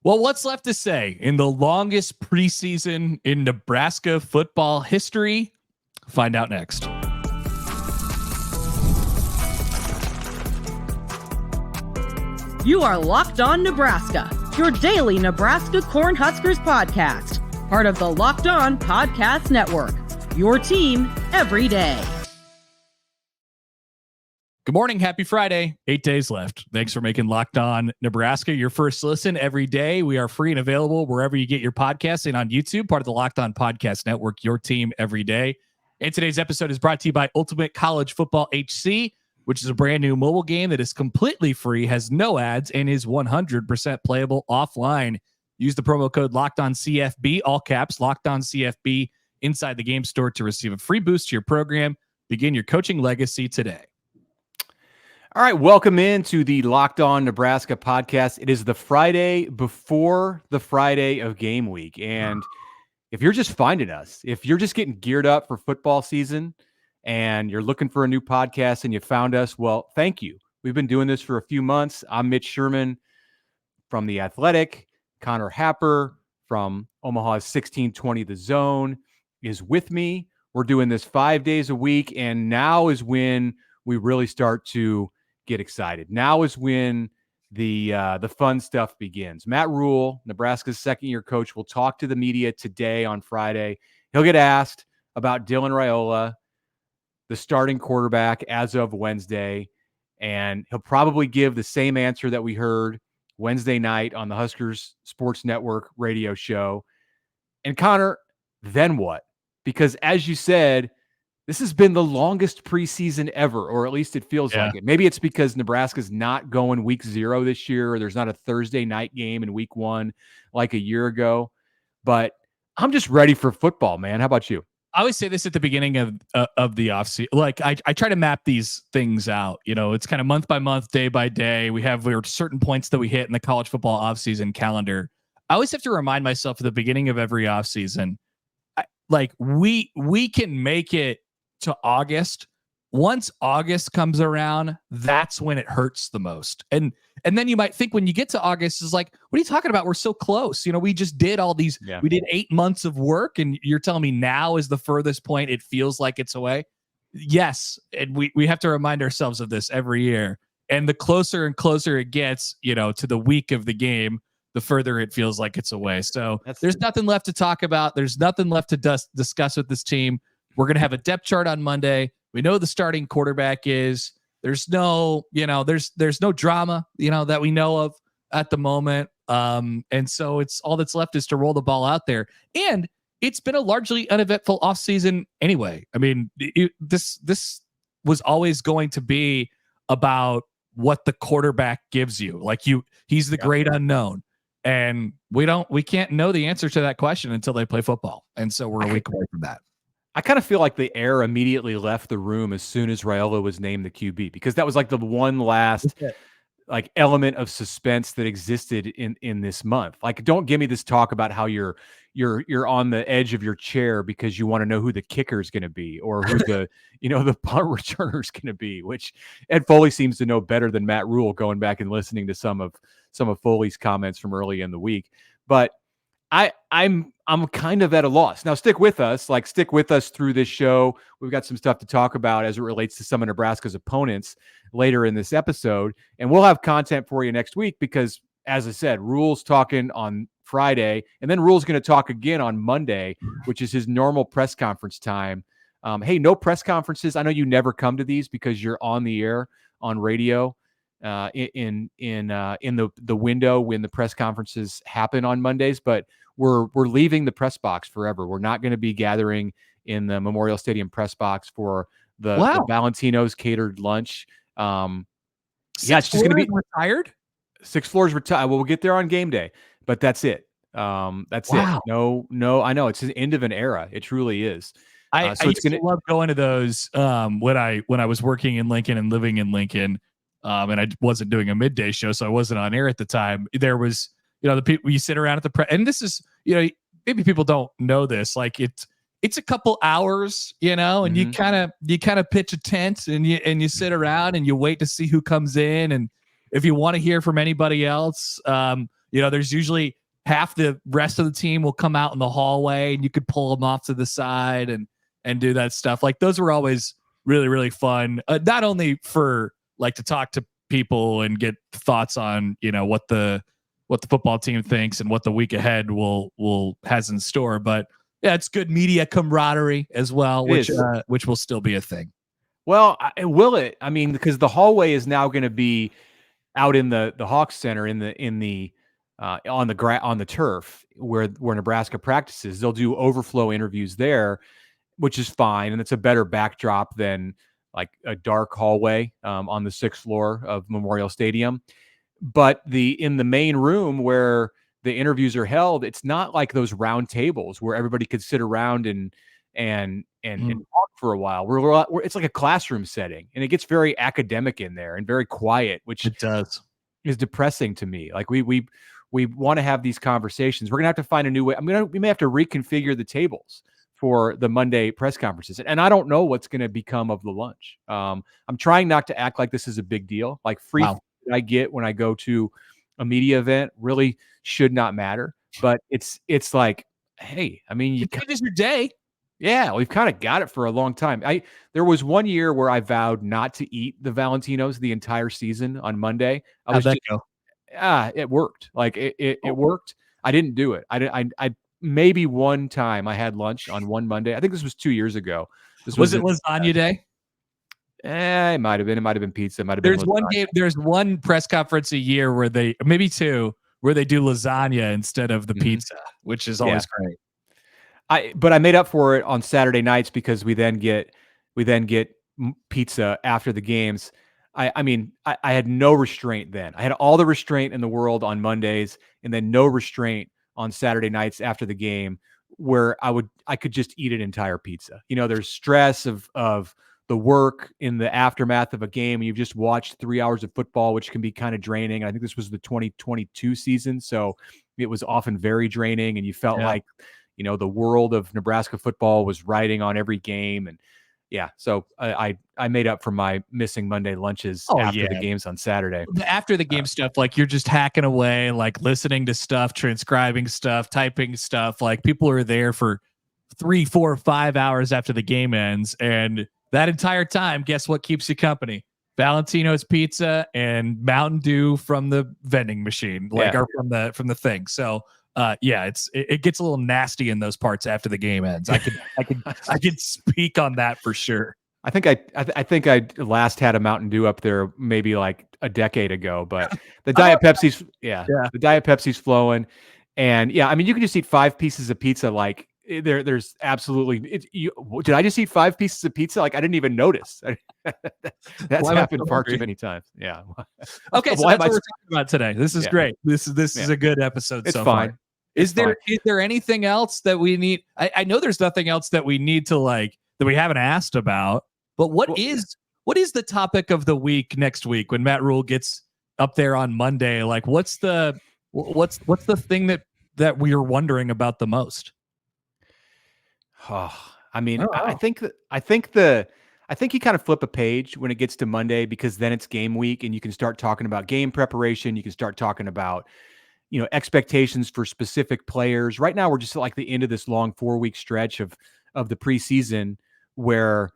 Well, what's left to say in the longest preseason in Nebraska football history? Find out next. You are Locked On Nebraska, your daily Nebraska Cornhuskers podcast, part of the Locked On Podcast Network, your team every day. Good morning. Happy Friday. 8 days left. Thanks for making Locked On Nebraska your first listen every day. We are free and available wherever you get your podcasts and on YouTube, part of the Locked On Podcast Network, your team every day. And today's episode is brought to you by Ultimate College Football HC, which is a brand new mobile game that is completely free, has no ads, and is 100% playable offline. Use the promo code LOCKEDONCFB, all caps, LOCKEDONCFB, inside the game store to receive a free boost to your program. Begin your coaching legacy today. All right, welcome into the Locked On Nebraska podcast. It is the Friday before the Friday of game week. And if you're just finding us, if you're just getting geared up for football season and you're looking for a new podcast and you found us, well, thank you. We've been doing this for a few months. I'm Mitch Sherman from The Athletic. Connor Happer from Omaha's 1620 The Zone is with me. We're doing this 5 days a week, and now is when we really start to get excited. Now is when the fun stuff begins. Matt Rule, Nebraska's second-year coach, will talk to the media today on Friday. He'll get asked about Dylan Raiola, the starting quarterback as of Wednesday, and he'll probably give the same answer that we heard Wednesday night on the Huskers Sports Network radio show. And Connor, then what? Because as you said, this has been the longest preseason ever, or at least it feels like it. Maybe it's because Nebraska's not going week 0 this year, or there's not a Thursday night game in week 1 like a year ago. But I'm just ready for football, man. How about you? I always say this at the beginning of the offseason. Like I try to map these things out. You know, it's kind of month by month, day by day. We have certain points that we hit in the college football offseason calendar. I always have to remind myself at the beginning of every offseason, we can make it to August. Once August comes around, that's when it hurts the most. And then you might think when you get to August, is like, what are you talking about? We're so close. You know, we just did all these, we did 8 months of work, and you're telling me now is the furthest point it feels like it's away. Yes. And we have to remind ourselves of this every year. And the closer and closer it gets, you know, to the week of the game, the further it feels like it's away. So there's nothing left to talk about. There's nothing left to discuss with this team. We're going to have a depth chart on Monday. We know the starting quarterback is. There's no, there's no drama, that we know of at the moment. And so it's all that's left is to roll the ball out there. And it's been a largely uneventful offseason anyway. I mean, this was always going to be about what the quarterback gives you. Like he's the great unknown. And we can't know the answer to that question until they play football. And so we're a week away from that. I kind of feel like the air immediately left the room as soon as Raiola was named the QB, because that was like the one last like element of suspense that existed in this month. Like, don't give me this talk about how you're on the edge of your chair because you want to know who the kicker is going to be, or who the the punt returner is going to be, which Ed Foley seems to know better than Matt Rule, going back and listening to some of Foley's comments from early in the week. But I'm kind of at a loss. Now, stick with us through this show. We've got some stuff to talk about as it relates to some of Nebraska's opponents later in this episode. And we'll have content for you next week because, as I said, Rule's talking on Friday, and then Rule's going to talk again on Monday, which is his normal press conference time. Hey, no press conferences. I know you never come to these because you're on the air on radio in the window when the press conferences happen on Mondays, but we're leaving the press box forever. We're not going to be gathering in the Memorial Stadium press box for the Valentino's catered lunch. It's just going to be retired. 6 floors retired. Well, we'll get there on game day, but that's it. That's it. No, I know it's the end of an era. It truly is. I used to love going to those when I was working in Lincoln and living in Lincoln. And I wasn't doing a midday show, so I wasn't on air at the time. There was, the people you sit around at the press, and this is, maybe people don't know this. Like it's a couple hours, and you kind of pitch a tent and you sit around and you wait to see who comes in, and if you want to hear from anybody else, there's usually half the rest of the team will come out in the hallway and you could pull them off to the side and do that stuff. Like those were always really, really fun. Not only for like to talk to people and get thoughts on, what the football team thinks and what the week ahead will has in store, but yeah, it's good media camaraderie as well, which will still be a thing. Well, will it? I mean, because the hallway is now going to be out in the Hawks Center on the turf where Nebraska practices. They'll do overflow interviews there, which is fine, and it's a better backdrop than like a dark hallway on the 6th floor of Memorial Stadium. But in the main room where the interviews are held, it's not like those round tables where everybody could sit around and talk for a while. It's like a classroom setting, and it gets very academic in there and very quiet, which it does is depressing to me. Like we want to have these conversations. We're gonna have to find a new way. We may have to reconfigure the tables for the Monday press conferences, and I don't know what's going to become of the lunch. I'm trying not to act like this is a big deal. Like free food I get when I go to a media event really should not matter, but it's like, hey, I mean, it is your day. Yeah, we've kind of got it for a long time. There was one year where I vowed not to eat the Valentinos the entire season on Monday. How'd that go? It worked. Like it worked. I didn't do it. I maybe one time I had lunch on one Monday. I think this was 2 years ago. Was it lasagna day? It might have been. It might have been pizza. It might have been. There's one press conference a year where maybe two, where they do lasagna instead of the pizza, which is always great. But I made up for it on Saturday nights because we then get pizza after the games. I mean, I had no restraint then. I had all the restraint in the world on Mondays, and then no restraint on Saturday nights after the game, where I could just eat an entire pizza. There's stress of the work in the aftermath of a game. And you've just watched 3 hours of football, which can be kind of draining. I think this was the 2022 season, so it was often very draining, and you felt like the world of Nebraska football was riding on every game. And so I made up for my missing Monday lunches after the games on Saturday. After the game stuff, like you're just hacking away, like listening to stuff, transcribing stuff, typing stuff. Like people are there for 3, 4, 5 hours after the game ends. And that entire time, guess what keeps you company? Valentino's pizza and Mountain Dew from the vending machine, or from the thing. So it gets a little nasty in those parts after the game ends. I could speak on that for sure. I think I last had a Mountain Dew up there maybe like a decade ago, but the Diet Pepsi's the Diet Pepsi's flowing, and I mean you can just eat 5 pieces of pizza. Like there's absolutely. Did I just eat 5 pieces of pizza? Like I didn't even notice. That's happened far too many times. Yeah. Okay, so that's what we're talking about today. This is great. This is a good episode. It's so fine. Far. Is there anything else that we need? I know there's nothing else that we need to that we haven't asked about. But what is the topic of the week next week when Matt Rule gets up there on Monday? Like, what's the thing that we are wondering about the most? Oh, I mean, I think you kind of flip a page when it gets to Monday, because then it's game week and you can start talking about game preparation. You can start talking about expectations for specific players. Right now, we're just at like the end of this long 4-week stretch of the preseason where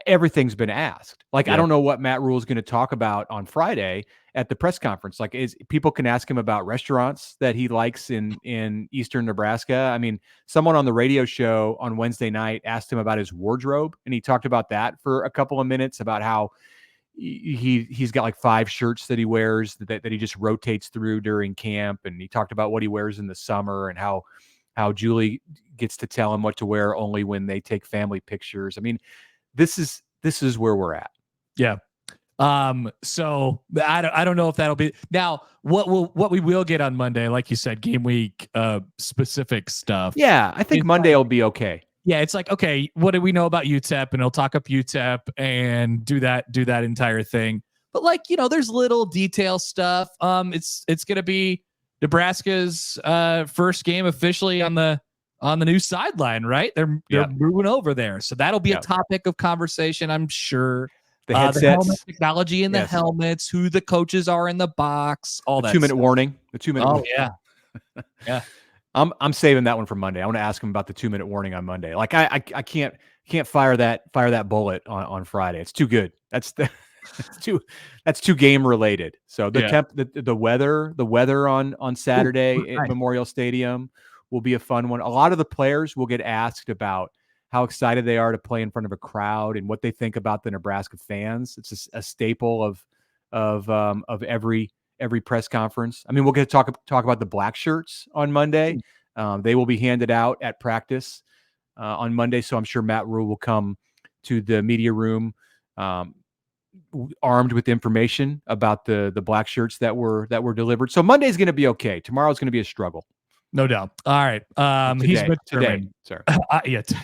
everything's been asked. Like, I don't know what Matt Rule is going to talk about on Friday at the press conference. Like, people can ask him about restaurants that he likes in Eastern Nebraska. I mean, someone on the radio show on Wednesday night asked him about his wardrobe, and he talked about that for a couple of minutes, about how he's got like 5 shirts that he wears that he just rotates through during camp. And he talked about what he wears in the summer and how Julie gets to tell him what to wear only when they take family pictures. I mean, this is where we're at. Yeah. So I don't know if that'll be now what we will get on Monday, like you said, game week specific stuff. Yeah, I think Monday will be okay. Yeah, it's like, okay, what do we know about UTEP? And he'll talk up UTEP and do that entire thing. But there's little detail stuff. It's gonna be Nebraska's first game officially on the new sideline, right? They're moving over there, so that'll be a topic of conversation, I'm sure. The headsets, the helmet technology in the helmets, who the coaches are in the box, all that. 2-minute warning. The 2-minute. Oh warning. yeah, Yeah. I'm saving that one for Monday. I want to ask him about the 2-minute warning on Monday. Like I can't fire that bullet on Friday. It's too good. That's too game related. So the weather on Saturday at Right. Memorial Stadium will be a fun one. A lot of the players will get asked about how excited they are to play in front of a crowd and what they think about the Nebraska fans. It's a staple of every press conference. I mean, we'll get to talk about the black shirts on Monday. They will be handed out at practice on Monday. So I'm sure Matt Rule will come to the media room armed with information about the black shirts that were delivered. So Monday's going to be okay. Tomorrow's going to be a struggle. No doubt. All right. He's Mitch today. Sorry.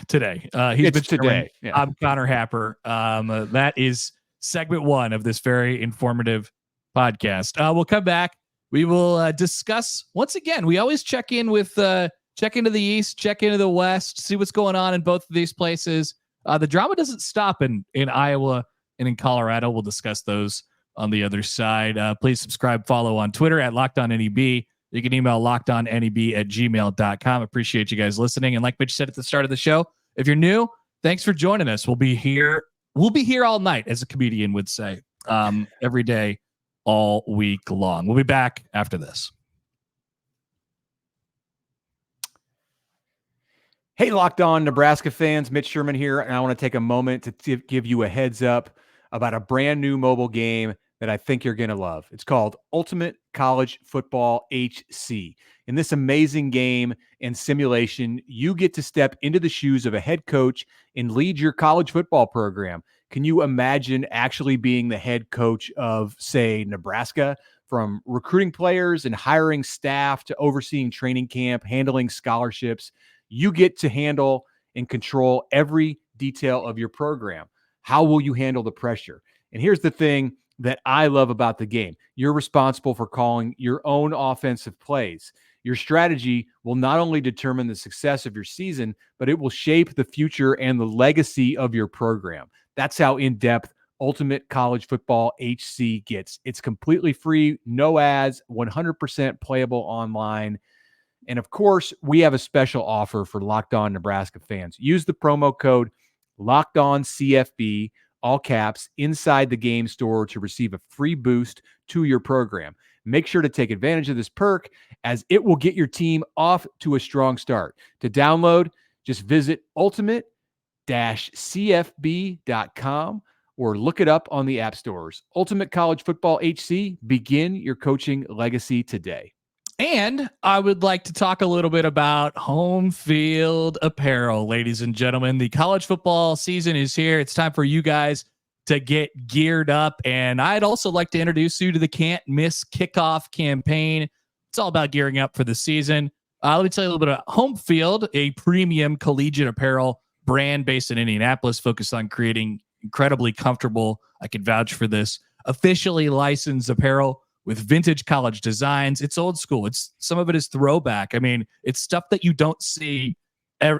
Today. He's It's Mitch today. Yeah. Yeah. I'm Connor Happer. That is segment 1 of this very informative podcast. We'll come back. We will discuss once again. We always check in with check into the East, check into the West, see what's going on in both of these places. The drama doesn't stop in Iowa and in Colorado. We'll discuss those on the other side. Please subscribe, follow on Twitter at LockedOnNEB. You can email lockedonneb@gmail.com. Appreciate you guys listening. And like Mitch said at the start of the show, if you're new, thanks for joining us. We'll be here all night, as a comedian would say, every day, all week long. We'll be back after this. Hey, Locked On Nebraska fans, Mitch Sherman here, and I want to take a moment to give you a heads up about a brand new mobile game that I think you're going to love. It's called Ultimate College Football HC. In this amazing game and simulation, you get to step into the shoes of a head coach and lead your college football program. Can you imagine actually being the head coach of, say, Nebraska? From recruiting players and hiring staff to overseeing training camp, handling scholarships, you get to handle and control every detail of your program. How will you handle the pressure? And here's the thing that I love about the game. You're responsible for calling your own offensive plays. Your strategy will not only determine the success of your season, but it will shape the future and the legacy of your program. That's how in-depth Ultimate College Football HC gets. It's completely free, no ads, 100% playable online. And of course, we have a special offer for Locked On Nebraska fans. Use the promo code LOCKEDONCFB, all caps, inside the game store to receive a free boost to your program. Make sure to take advantage of this perk, as it will get your team off to a strong start. To download, just visit ultimate-cfb.com or look it up on the app stores. Ultimate College Football HC, begin your coaching legacy today. And I would like to talk a little bit about home field apparel, ladies and gentlemen. The college football season is here. It's time for you guys to get geared up. And I'd also like to introduce you to the Can't Miss Kickoff campaign. It's all about gearing up for the season. Let me tell you a little bit about Home Field, a premium collegiate apparel brand based in Indianapolis, focused on creating incredibly comfortable, I can vouch for this, officially licensed apparel with vintage college designs. It's old school. Some of it is throwback. I mean, it's stuff that you don't see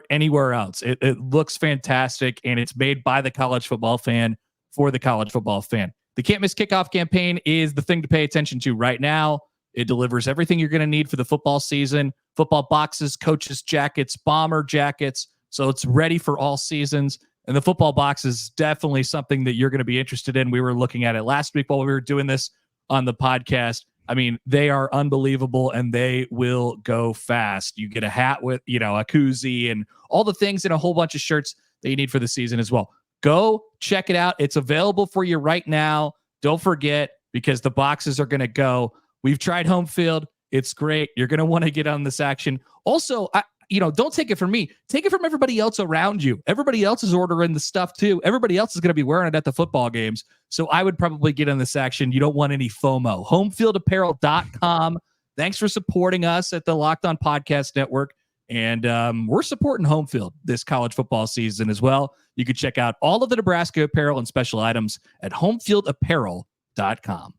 anywhere else. It looks fantastic, and it's made by the college football fan for the college football fan. The Can't Miss Kickoff campaign is the thing to pay attention to right now. It delivers everything you're going to need for the football season: football boxes, coaches' jackets, bomber jackets. So it's ready for all seasons. And the football box is definitely something that you're going to be interested in. We were looking at it last week while we were doing this on the podcast. I mean, they are unbelievable, and they will go fast. You get a hat with, a koozie and all the things, and a whole bunch of shirts that you need for the season as well. Go check it out. It's available for you right now. Don't forget, because the boxes are going to go. We've tried Home Field. It's great. You're going to want to get on this action. Also, don't take it from me. Take it from everybody else around you. Everybody else is ordering the stuff too. Everybody else is going to be wearing it at the football games. So I would probably get on this action. You don't want any FOMO. Homefieldapparel.com. Thanks for supporting us at the Locked On Podcast Network. And we're supporting Home Field this college football season as well. You can check out all of the Nebraska apparel and special items at homefieldapparel.com.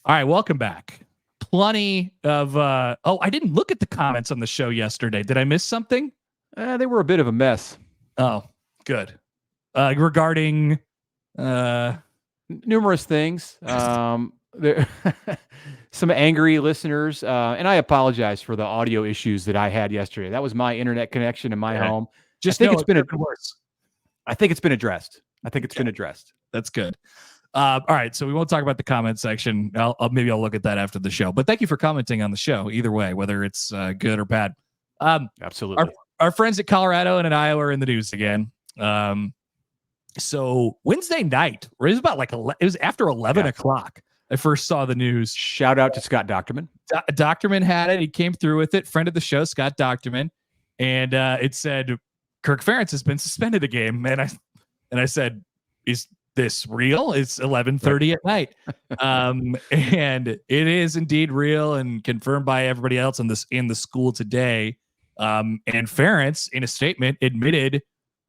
All right, welcome back. Plenty of I didn't look at the comments on the show yesterday. Did I miss something? They were a bit of a mess. Oh, good. Regarding numerous things. some angry listeners, and I apologize for the audio issues that I had yesterday. That was my internet connection in my home. Just I think know it's been worse. I think it's been addressed. I think it's been addressed. That's good. All right, so we won't talk about the comment section. Maybe I'll look at that after the show. But thank you for commenting on the show. Either way, whether it's good or bad. Absolutely. Our friends at Colorado and at Iowa are in the news again. So Wednesday night, or it was about it was after 11 o'clock. I first saw the news. Shout out to Scott Docterman. Docterman had it. He came through with it. Friend of the show, Scott Docterman, and it said Kirk Ferentz has been suspended a game. And I said, is this real? It's 11:30 at night, and it is indeed real and confirmed by everybody else in the school today. And Ferentz, in a statement, admitted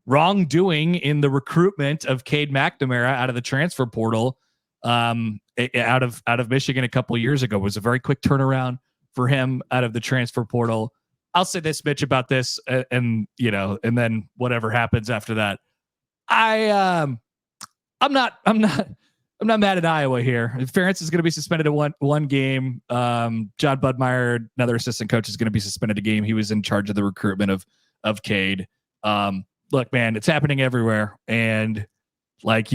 wrongdoing in the recruitment of Cade McNamara out of the transfer portal, out of Michigan a couple of years ago. It was a very quick turnaround for him out of the transfer portal. I'll say this, Mitch, about this, and then whatever happens after that. I'm not mad at Iowa here. Ferentz is going to be suspended at one game. John Budmeyer, another assistant coach, is going to be suspended a game. He was in charge of the recruitment of Cade. Look, man, it's happening everywhere. And like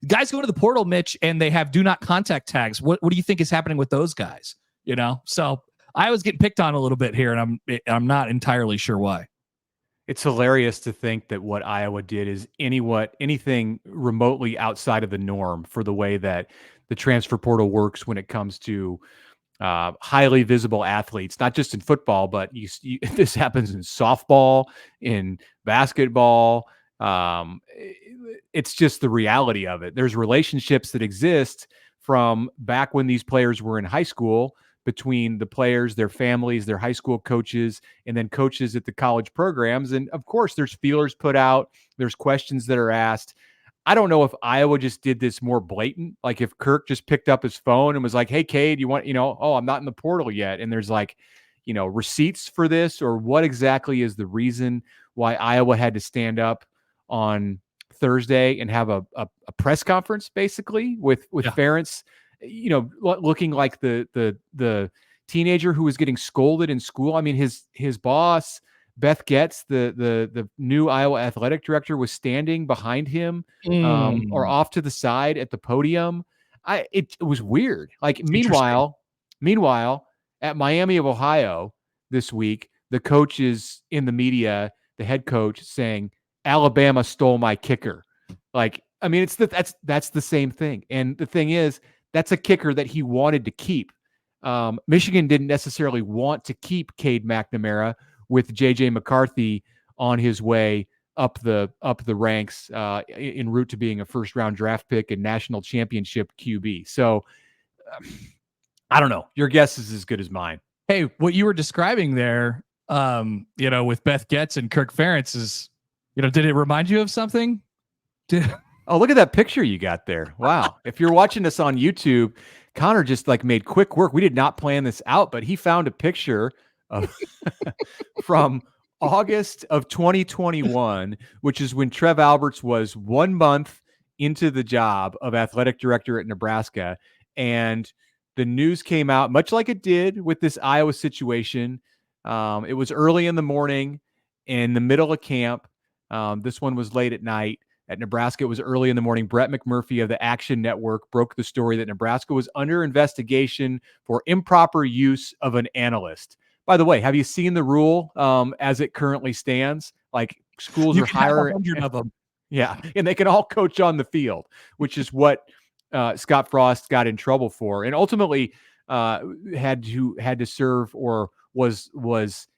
guys go into the portal, Mitch, and they have do not contact tags. What do you think is happening with those guys? So I was getting picked on a little bit here, and I'm not entirely sure why. It's hilarious to think that what Iowa did is anything remotely outside of the norm for the way that the transfer portal works when it comes to highly visible athletes, not just in football, but this happens in softball, in basketball. It's just the reality of it. There's relationships that exist from back when these players were in high school between the players, their families, their high school coaches, and then coaches at the college programs. And of course, there's feelers put out. There's questions that are asked. I don't know if Iowa just did this more blatant, like if Kirk just picked up his phone and was like, hey, Cade, you want, I'm not in the portal yet. And there's receipts for this, or what exactly is the reason why Iowa had to stand up on Thursday and have a press conference basically with Ferentz, looking like the teenager who was getting scolded in school. I mean, his boss, Beth Getz, the new Iowa athletic director, was standing behind him or off to the side at the podium. It was weird. Meanwhile, at Miami of Ohio this week, the coach is in the media, the head coach, saying Alabama stole my kicker. That's the same thing. And the thing is, that's a kicker that he wanted to keep. Michigan didn't necessarily want to keep Cade McNamara with J.J. McCarthy on his way up the ranks en route to being a first-round draft pick and national championship QB. So I don't know. Your guess is as good as mine. Hey, what you were describing there, with Beth Getz and Kirk Ferentz is, did it remind you of something? Oh, look at that picture you got there. Wow. If you're watching this on YouTube, Connor just made quick work. We did not plan this out, but he found a picture of from August of 2021, which is when Trev Alberts was 1 month into the job of athletic director at Nebraska. And the news came out, much like it did with this Iowa situation. It was early in the morning in the middle of camp. This one was late at night. At Nebraska, it was early in the morning. Brett McMurphy of the Action Network broke the story that Nebraska was under investigation for improper use of an analyst. By the way, have you seen the rule as it currently stands? Schools are hiring 100 of them. Yeah, and they can all coach on the field, which is what Scott Frost got in trouble for, and ultimately had to serve or was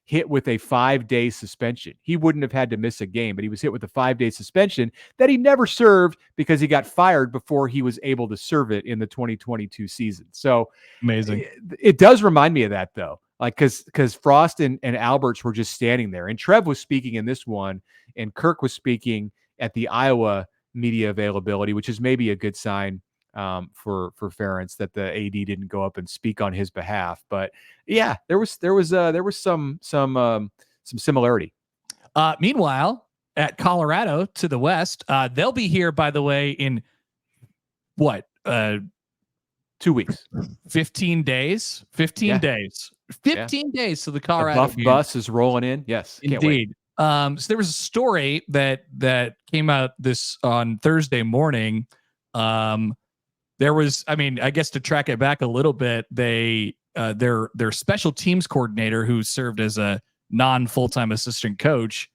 hit with a 5-day suspension. He wouldn't have had to miss a game, but he was hit with a 5-day suspension that he never served because he got fired before he was able to serve it in the 2022 season. So amazing. It does remind me of that though. Because Frost and Alberts were just standing there, and Trev was speaking in this one, and Kirk was speaking at the Iowa media availability, which is maybe a good sign for Ferentz that the AD didn't go up and speak on his behalf. But yeah, there was some similarity. Meanwhile, at Colorado to the west, they'll be here, by the way, in 2 weeks. 15 days. 15 days. 15 days to the Colorado Buff bus is rolling in. Yes. Can't Indeed. So there was a story that came out this on Thursday morning. There was, I mean, I guess to track it back a little bit, they their special teams coordinator, who served as a non-full-time assistant coach,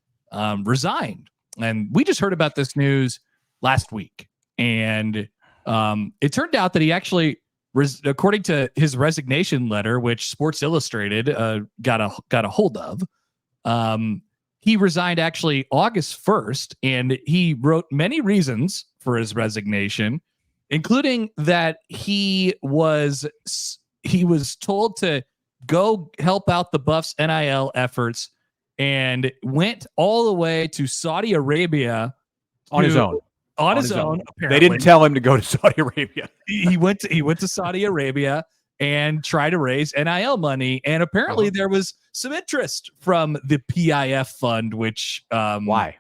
resigned. And we just heard about this news last week. And it turned out that he actually, according to his resignation letter, which Sports Illustrated got a hold of, he resigned actually August 1st, and he wrote many reasons for his resignation, including that he was told to go help out the Buffs NIL efforts, and went all the way to Saudi Arabia on his own. On his own. They didn't tell him to go to Saudi Arabia. He went to Saudi Arabia and try to raise NIL money, and apparently there was some interest from the PIF fund. Which why?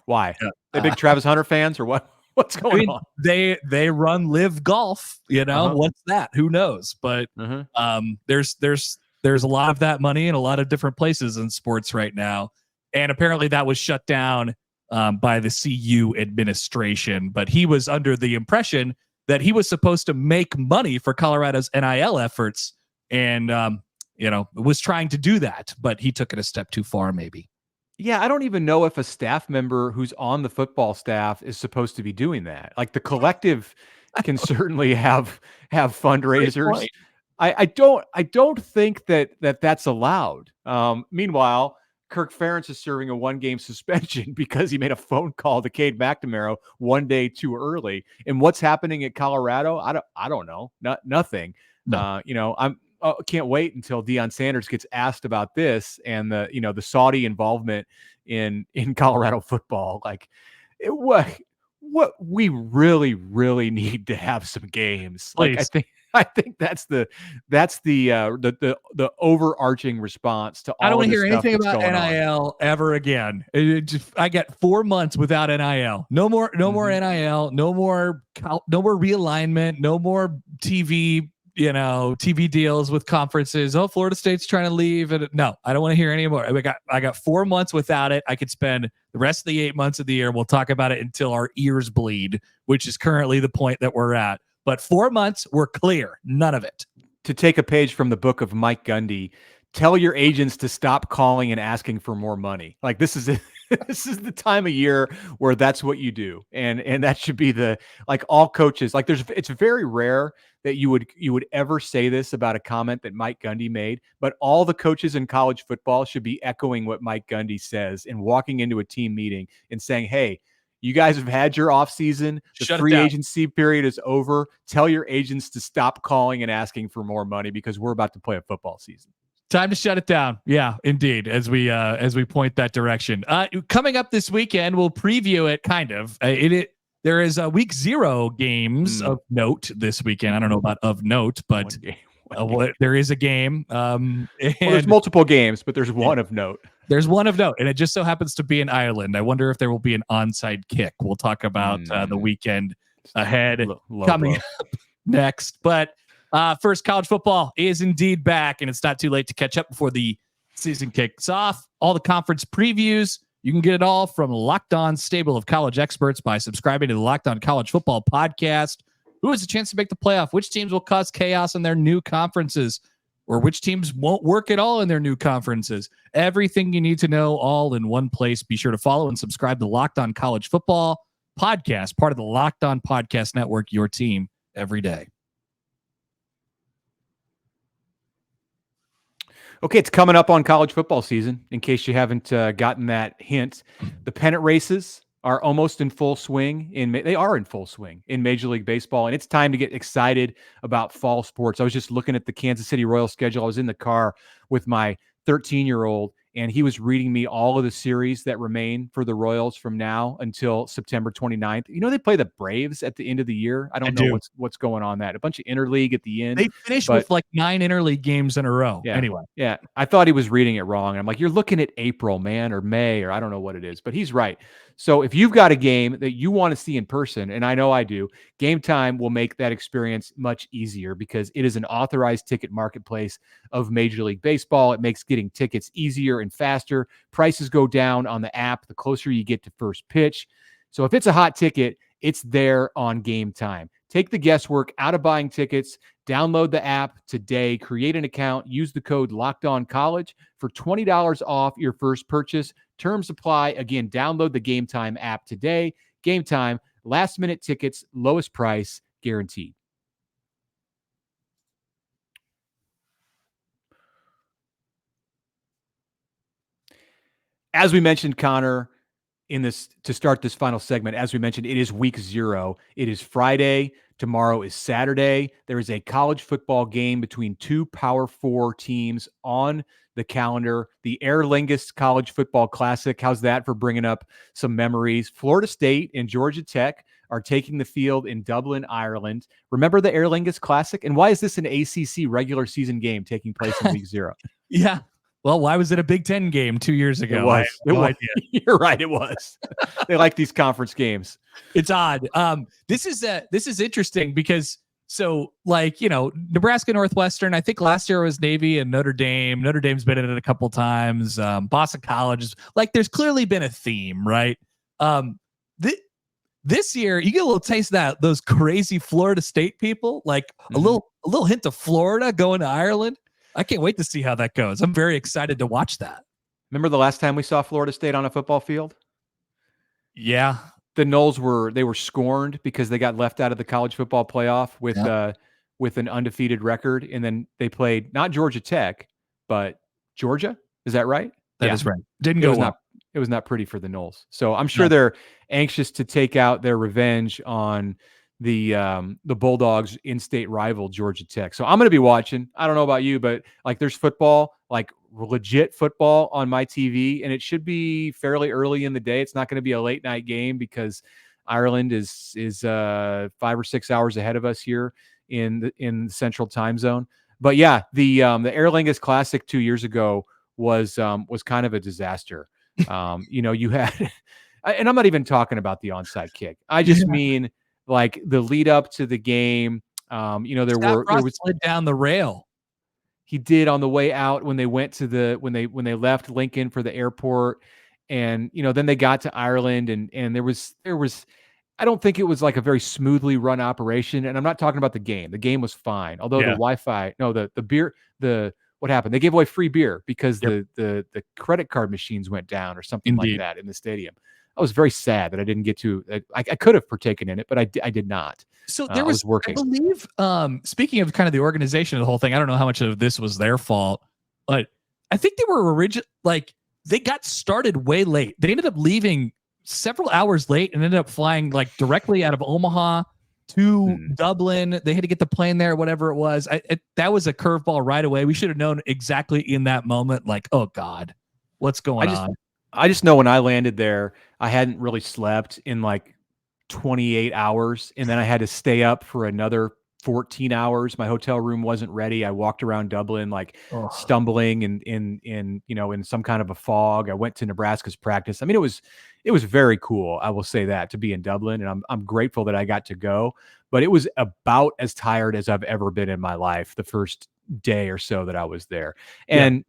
They big Travis Hunter fans or what? What's going on? They run Live Golf. You know what's that? Who knows? But there's a lot of that money in a lot of different places in sports right now, and apparently that was shut down by the CU administration. But he was under the impression that he was supposed to make money for Colorado's NIL efforts, and was trying to do that, but he took it a step too far, maybe. Yeah, I don't even know if a staff member who's on the football staff is supposed to be doing that. Like, the collective can certainly have fundraisers. I don't think that's allowed. Meanwhile, Kirk Ferentz is serving a 1-game suspension because he made a phone call to Cade McNamara one day too early. And what's happening at Colorado? I don't know. Nothing. No. I can't wait until Deion Sanders gets asked about this and the Saudi involvement in Colorado football. Like, what we really need to have some games. Like, I think that's the overarching response to all. I don't want to hear anything about NIL ever again. I got 4 months without NIL. No more NIL. No more realignment. No more TV. TV deals with conferences. Oh, Florida State's trying to leave. And no, I don't want to hear any more. I got 4 months without it. I could spend the rest of the 8 months of the year. We'll talk about it until our ears bleed, which is currently the point that we're at. But 4 months, we're clear. None of it. To take a page from the book of Mike Gundy, tell your agents to stop calling and asking for more money. Like, this is this is the time of year where that's what you do. And that should be all coaches. Like, it's very rare that you would ever say this about a comment that Mike Gundy made, but all the coaches in college football should be echoing what Mike Gundy says and walking into a team meeting and saying, hey, you guys have had your offseason. The free agency period is over. Tell your agents to stop calling and asking for more money because we're about to play a football season. Time to shut it down. Yeah, indeed. As we point that direction. Coming up this weekend, we'll preview it kind of. There is a week 0 games of note this weekend. I don't know about of note, but there is a game. There's multiple games, but there's one of note. There's one of note, and it just so happens to be in Ireland. I wonder if there will be an onside kick. We'll talk about the weekend ahead coming up next. But first, college football is indeed back, and it's not too late to catch up before the season kicks off. All the conference previews, you can get it all from Locked On stable of college experts by subscribing to the Locked On College Football podcast. Who has a chance to make the playoff? Which teams will cause chaos in their new conferences? Or which teams won't work at all in their new conferences? Everything you need to know all in one place. Be sure to follow and subscribe to Locked On College Football podcast, part of the Locked On Podcast Network, your team every day. Okay, it's coming up on college football season, in case you haven't gotten that hint. The pennant races are almost in full swing. They are in full swing in Major League Baseball, and it's time to get excited about fall sports. I was just looking at the Kansas City Royals schedule. I was in the car with my 13-year-old, and he was reading me all of the series that remain for the Royals from now until September 29th. You know, they play the Braves at the end of the year. I don't know what's going on that. A bunch of interleague at the end. They finished with like 9 interleague games in a row. Yeah, anyway. Yeah. I thought he was reading it wrong. I'm like, you're looking at April, man, or May, or I don't know what it is, but he's right. So if you've got a game that you want to see in person, and I know I do, Gametime will make that experience much easier because it is an authorized ticket marketplace of Major League Baseball. It makes getting tickets easier and faster. Prices go down on the app the closer you get to first pitch. So if it's a hot ticket, it's there on Gametime. Take the guesswork out of buying tickets. Download the app today, create an account, use the code LOCKEDONCollege for $20 off your first purchase. Terms apply. Again, download the Gametime app today. Gametime, last minute tickets, lowest price guaranteed. As we mentioned, Connor, to start this final segment, as we mentioned, it is week 0. It is Friday. Tomorrow is Saturday. There is a college football game between 2 Power 4 teams on the calendar. The Aer Lingus College Football Classic. How's that for bringing up some memories? Florida State and Georgia Tech are taking the field in Dublin, Ireland. Remember the Aer Lingus Classic? And why is this an ACC regular season game taking place in week 0? Yeah. Well, why was it a Big Ten game 2 years ago? It was. You're right. It was. They like these conference games. It's odd. This is interesting because Nebraska Northwestern, I think last year was Navy and Notre Dame. Notre Dame's been in it a couple times. Boston College is there's clearly been a theme, right? This year you get a little taste of that, those crazy Florida State people, a little hint of Florida going to Ireland. I can't wait to see how that goes. I'm very excited to watch that. Remember the last time we saw Florida State on a football field? Yeah. The Noles were scorned because they got left out of the college football playoff with an undefeated record. And then they played not Georgia Tech, but Georgia. Is that right? That is right. It was not pretty for the Noles. So I'm sure they're anxious to take out their revenge on the Bulldogs' in-state rival Georgia Tech. So I'm going to be watching. I don't know about you, but there's football, legit football on my TV, and it should be fairly early in the day. It's not going to be a late night game because Ireland is 5 or 6 hours ahead of us here in the central time zone. But yeah, the Aer Lingus Classic 2 years ago was kind of a disaster. You had, and I'm not even talking about the onside kick. I just mean the lead up to the game. There was slid down the rail. He did on the way out when they went to when they left Lincoln for the airport, and then they got to Ireland, and there was I don't think it was a very smoothly run operation. And I'm not talking about the game. The game was fine, although the Wi-Fi, the beer, what happened? They gave away free beer because the credit card machines went down or something like that in the stadium. I was very sad that I didn't get to. I could have partaken in it, but I did not. So there was working. I believe. Speaking of kind of the organization of the whole thing, I don't know how much of this was their fault, but I think they were they got started way late. They ended up leaving several hours late and ended up flying directly out of Omaha to Dublin. They had to get the plane there, whatever it was. That was a curveball right away. We should have known exactly in that moment, oh God, what's going on? I just know when I landed there, I hadn't really slept in 28 hours. And then I had to stay up for another 14 hours. My hotel room wasn't ready. I walked around Dublin, stumbling in some kind of a fog. I went to Nebraska's practice. I mean, it was very cool. I will say that, to be in Dublin, and I'm grateful that I got to go, but it was about as tired as I've ever been in my life the first day or so that I was there. And,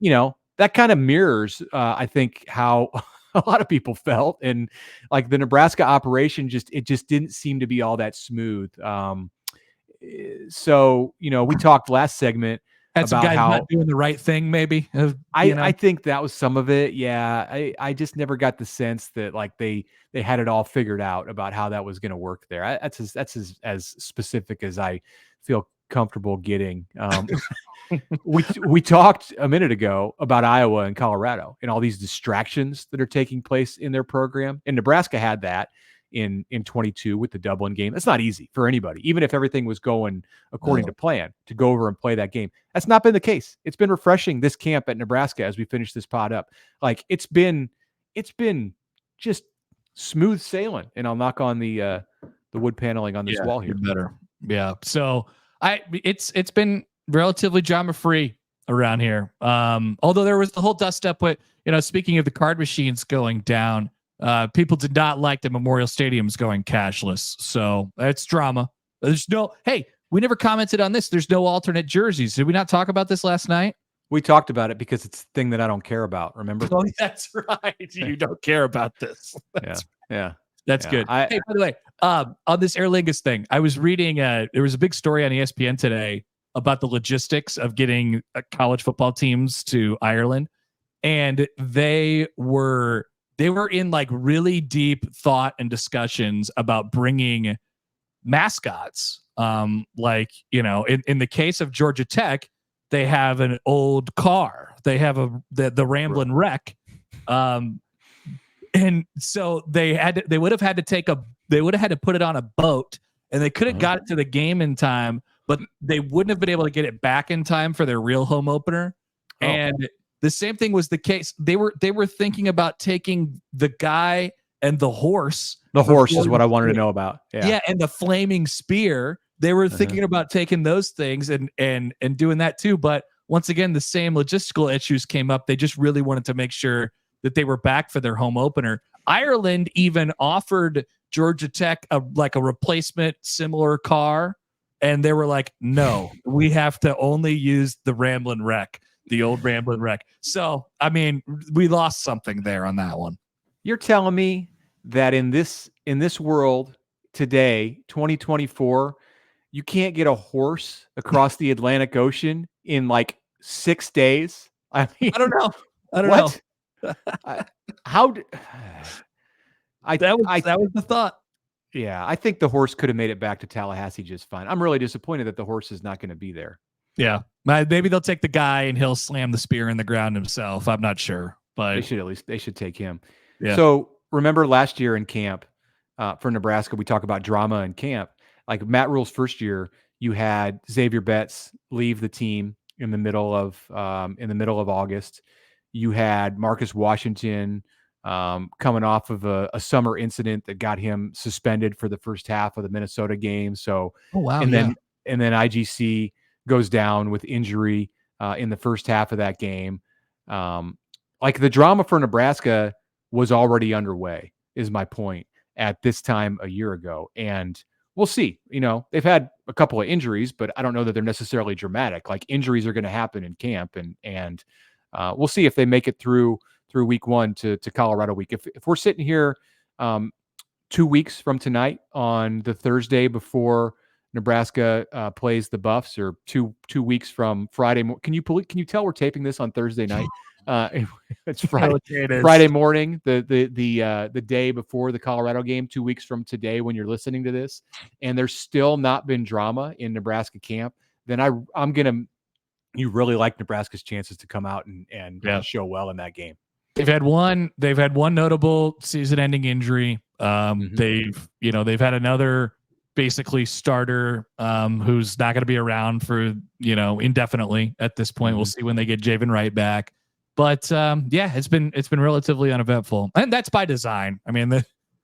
that kind of mirrors, I think, how a lot of people felt. And the Nebraska operation just didn't seem to be all that smooth. So, we talked last segment about how not doing the right thing, maybe. I think that was some of it. Yeah. I just never got the sense that they had it all figured out about how that was going to work there. That's as specific as I feel comfortable getting. We talked a minute ago about Iowa and Colorado and all these distractions that are taking place in their program. And Nebraska had that in 22 with the Dublin game. That's not easy for anybody, even if everything was going according to plan, to go over and play that game. That's not been the case. It's been refreshing this camp at Nebraska as we finish this pod up. It's been just smooth sailing. And I'll knock on the wood paneling on this wall here. Better. Yeah. So it's been relatively drama-free around here. Although there was the whole dust up with, speaking of the card machines going down, People did not like the Memorial Stadiums going cashless. So that's drama. Hey, we never commented on this. There's no alternate jerseys. Did we not talk about this last night? We talked about it because it's a thing that I don't care about. Remember? Oh, that's right. You don't care about this. That's good. Hey, by the way, on this Aer Lingus thing, I was reading, there was a big story on ESPN today about the logistics of getting college football teams to Ireland. And they were in like really deep thought and discussions about bringing mascots. Like, in the case of Georgia Tech, they have an old car. They have the Ramblin' Wreck. And so they would have had to put it on a boat, and they could have got it to the game in time, but they wouldn't have been able to get it back in time for their real home opener. Oh. And the same thing was the case. They were thinking about taking the guy and the horse. The horse is what I wanted to know about. Yeah, and the flaming spear. They were thinking about taking those things and doing that too. But once again, the same logistical issues came up. They just really wanted to make sure that they were back for their home opener. Ireland even offered Georgia Tech a replacement similar car, and they were like, no, we have to only use the Ramblin' Wreck, the old Ramblin' Wreck. So, I mean, we lost something there on that one. You're telling me that in this world today, 2024, you can't get a horse across the Atlantic Ocean in like 6 days? I mean, I don't know. That was the thought. Yeah, I think the horse could have made it back to Tallahassee just fine. I'm really disappointed that the horse is not going to be there. Yeah, maybe they'll take the guy and he'll slam the spear in the ground himself. I'm not sure, but they should take him. Yeah. So remember last year in camp for Nebraska, we talk about drama in camp. Like Matt Rule's first year, you had Xavier Betts leave the team in the middle of August. You had Marcus Washington coming off of a summer incident that got him suspended for the first half of the Minnesota game. So, and then IGC goes down with injury in the first half of that game. Like the drama for Nebraska was already underway, is my point, at this time a year ago. And we'll see. They've had a couple of injuries, but I don't know that they're necessarily dramatic. Like injuries are going to happen in camp, and we'll see if they make it through week one to Colorado week. If we're sitting here 2 weeks from tonight on the Thursday before Nebraska plays the Buffs, or two weeks from Friday, can you tell we're taping this on Thursday night? It's Friday morning, the day before the Colorado game, 2 weeks from today when you're listening to this, and there's still not been drama in Nebraska camp, then you really like Nebraska's chances to come out and show well in that game. They've had one notable season-ending injury. They've had another basically starter who's not going to be around for indefinitely at this point. We'll see when they get Javen Wright back. But it's been relatively uneventful, and that's by design. I mean,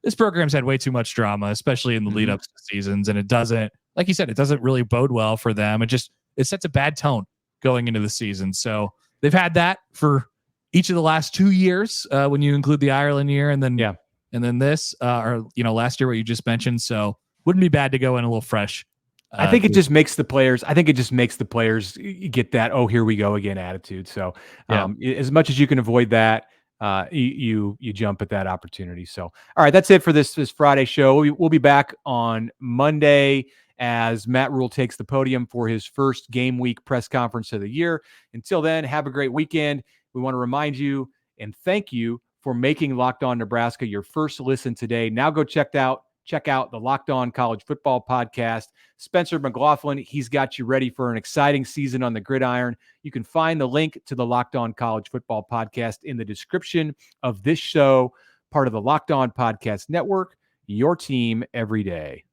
this program's had way too much drama, especially in the lead ups to seasons, and it doesn't, like you said, it doesn't really bode well for them. It sets a bad tone going into the season. So they've had that for each of the last 2 years, when you include the Ireland year, and then this, last year what you just mentioned. So wouldn't be bad to go in a little fresh. I think it just makes the players get that, oh, here we go again attitude. So as much as you can avoid that, you jump at that opportunity. So, all right, that's it for this Friday show. We'll be back on Monday as Matt Rule takes the podium for his first game week press conference of the year. Until then, have a great weekend. We want to remind you and thank you for making Locked On Nebraska your first listen today. Now go check out the Locked On College Football Podcast. Spencer McLaughlin, he's got you ready for an exciting season on the gridiron. You can find the link to the Locked On College Football Podcast in the description of this show, part of the Locked On Podcast Network, your team every day.